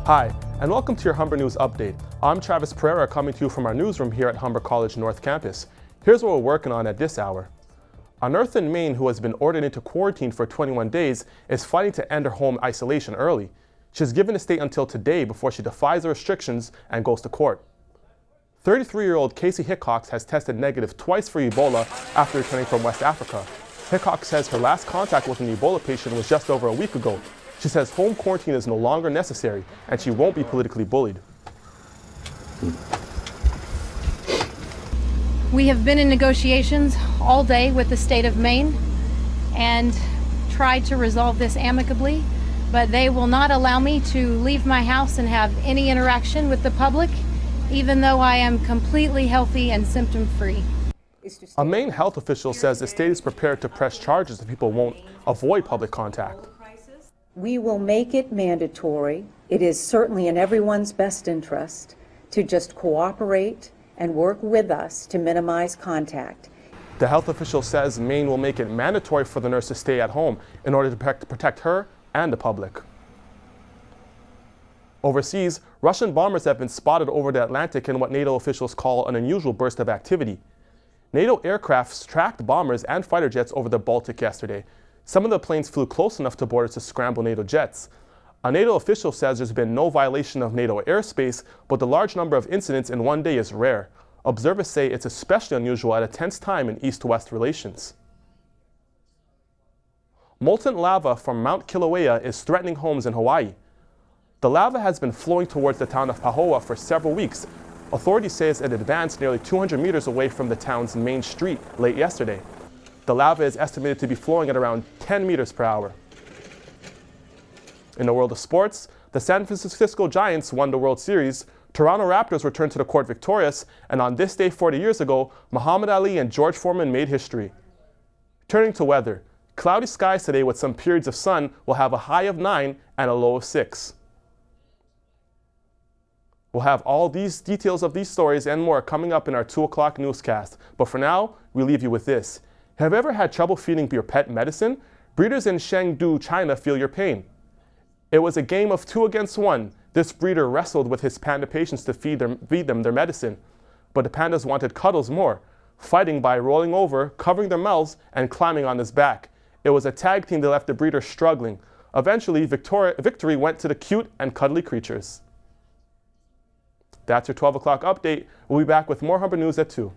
Hi, and welcome to your Humber News Update. I'm Travis Pereira coming to you from our newsroom here at Humber College North Campus. Here's what we're working on at this hour. A nurse in Maine who has been ordered into quarantine for 21 days is fighting to end her home isolation early. She's given the state until today before she defies the restrictions and goes to court. 33-year-old Casey Hickox has tested negative twice for Ebola after returning from West Africa. Hickox says her last contact with an Ebola patient was just over a week ago. She says home quarantine is no longer necessary and she won't be politically bullied. We have been in negotiations all day with the state of Maine and tried to resolve this amicably, but they will not allow me to leave my house and have any interaction with the public, even though I am completely healthy and symptom-free. A Maine health official says the state is prepared to press charges if people won't avoid public contact. We will make it mandatory. It is certainly in everyone's best interest to just cooperate and work with us to minimize contact. The health official says Maine will make it mandatory for the nurse to stay at home in order to protect her and the public. Overseas, Russian bombers have been spotted over the Atlantic in what NATO officials call an unusual burst of activity. NATO aircraft tracked bombers and fighter jets over the Baltic yesterday. Some of the planes flew close enough to borders to scramble NATO jets. A NATO official says there's been no violation of NATO airspace, but the large number of incidents in one day is rare. Observers say it's especially unusual at a tense time in East-West relations. Molten lava from Mount Kilauea is threatening homes in Hawaii. The lava has been flowing towards the town of Pahoa for several weeks. Authorities say it advanced nearly 200 meters away from the town's main street late yesterday. The lava is estimated to be flowing at around 10 meters per hour. In the world of sports, the San Francisco Giants won the World Series, Toronto Raptors returned to the court victorious, and on this day 40 years ago, Muhammad Ali and George Foreman made history. Turning to weather, cloudy skies today with some periods of sun will have a high of 9 and a low of 6. We'll have all these details of these stories and more coming up in our 2 o'clock newscast. But for now, we leave you with this. Have you ever had trouble feeding your pet medicine? Breeders in Chengdu, China feel your pain. It was a game of 2 against 1. This breeder wrestled with his panda patients to feed them their medicine. But the pandas wanted cuddles more, fighting by rolling over, covering their mouths, and climbing on his back. It was a tag team that left the breeder struggling. Eventually, victory went to the cute and cuddly creatures. That's your 12 o'clock update. We'll be back with more Humber News at 2.